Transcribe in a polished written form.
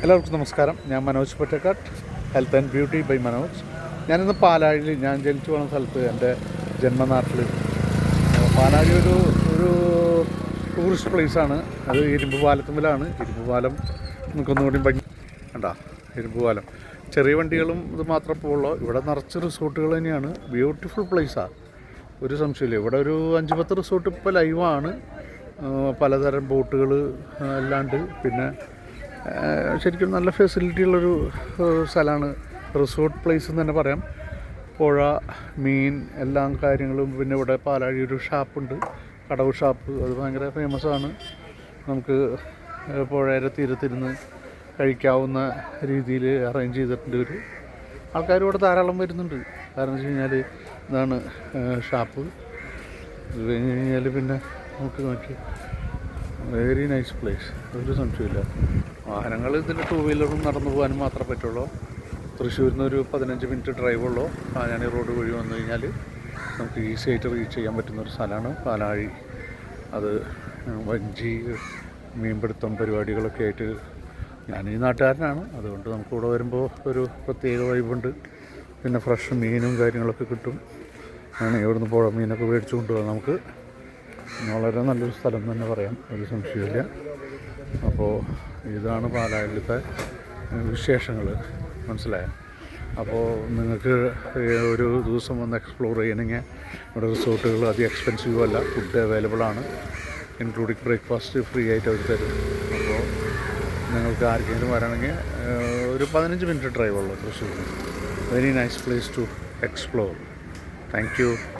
എല്ലാവർക്കും നമസ്കാരം. ഞാൻ Manoj Pottakkad, health and beauty by Manoj. ഞാനിന്ന് പാലാഴിൽ, ഞാൻ ജനിച്ചു പോകുന്ന സ്ഥലത്ത്, എൻ്റെ ജന്മനാട്ടിൽ പാലാഴി ഒരു ടൂറിസ്റ്റ് പ്ലേസാണ്. അത് ഇരുമ്പ് പാലത്തുമ്പിലാണ്. ഇരുമ്പ് പാലം നമുക്കൊന്നുകൂടി ഭംഗി കണ്ടാ. ഇരുമ്പ് പാലം ചെറിയ വണ്ടികളും ഇത് മാത്രമേ പോകുള്ളൂ. ഇവിടെ നിറച്ച് റിസോർട്ടുകൾ തന്നെയാണ്. ബ്യൂട്ടിഫുൾ പ്ലേസാണ്, ഒരു സംശയമില്ല. ഇവിടെ ഒരു 5-10 റിസോർട്ട് ഇപ്പോൾ ലൈവാണ്. പലതരം ബോട്ടുകൾ അല്ലാണ്ട് പിന്നെ ശരിക്കും നല്ല ഫെസിലിറ്റി ഉള്ളൊരു സ്ഥലമാണ്. റിസോർട്ട് പ്ലേസ് എന്ന് തന്നെ പറയാം. പുഴ, മീൻ, എല്ലാ കാര്യങ്ങളും. പിന്നെ ഇവിടെ പാലാഴി ഒരു ഷാപ്പുണ്ട്, കടവ് ഷാപ്പ്. അത് ഭയങ്കര ഫേമസ് ആണ്. നമുക്ക് പുഴയുടെ തീരത്തിരുന്ന് കഴിക്കാവുന്ന രീതിയിൽ അറേഞ്ച് ചെയ്തിട്ടുണ്ട്. ഒരു ആൾക്കാർ ഇവിടെ ധാരാളം വരുന്നുണ്ട്. കാരണം വെച്ച് കഴിഞ്ഞാൽ ഇതാണ് ഷാപ്പ്. ഇത് കഴിഞ്ഞ് കഴിഞ്ഞാൽ പിന്നെ നോക്കി വെരി നൈസ് പ്ലേസ്, ഒരു സംശയമില്ല. വാഹനങ്ങൾ ഇതിൽ 2 വീലറും നടന്നു പോകാനും മാത്രമേ പറ്റുള്ളൂ. തൃശ്ശൂരിൽ നിന്ന് ഒരു 15 മിനിറ്റ് ഡ്രൈവുള്ളൂ. കാഞ്ഞാണി റോഡ് വഴി വന്നു കഴിഞ്ഞാൽ നമുക്ക് ഈസി ആയിട്ട് റീച്ച് ചെയ്യാൻ പറ്റുന്നൊരു സ്ഥലമാണ് പാലാഴി. അത് വഞ്ചി, മീൻപിടുത്തം പരിപാടികളൊക്കെ ആയിട്ട്. ഞാനീ നാട്ടുകാരനാണ്, അതുകൊണ്ട് നമുക്കിവിടെ വരുമ്പോൾ ഒരു പ്രത്യേക വൈബുണ്ട്. പിന്നെ ഫ്രഷ് മീനും കാര്യങ്ങളൊക്കെ കിട്ടും. ആണ് ഇവിടുന്ന് പുഴ മീനൊക്കെ മേടിച്ചു കൊണ്ടുപോകാം. നമുക്ക് വളരെ നല്ലൊരു സ്ഥലം തന്നെ പറയാം, ഒരു സംശയമില്ല. അപ്പോൾ ഇതാണ് പാലാഴിലത്തെ വിശേഷങ്ങൾ, മനസ്സിലായോ? അപ്പോൾ നിങ്ങൾക്ക് ഒരു ദിവസം വന്ന് എക്സ്പ്ലോർ ചെയ്യണമെങ്കിൽ ഇവിടെ റിസോർട്ടുകൾ അധികം എക്സ്പെൻസീവും അല്ല. ഫുഡ് അവൈലബിൾ ആണ്, ഇൻക്ലൂഡിങ് ബ്രേക്ക്ഫാസ്റ്റ് ഫ്രീ ആയിട്ട് അവർ തരും. അപ്പോൾ നിങ്ങൾക്ക് ആർക്കെങ്കിലും വരണമെങ്കിൽ ഒരു 15 മിനിറ്റ് ഡ്രൈവുള്ളൂ തൃശ്ശൂരിൽ. Very nice place to explore. Thank U.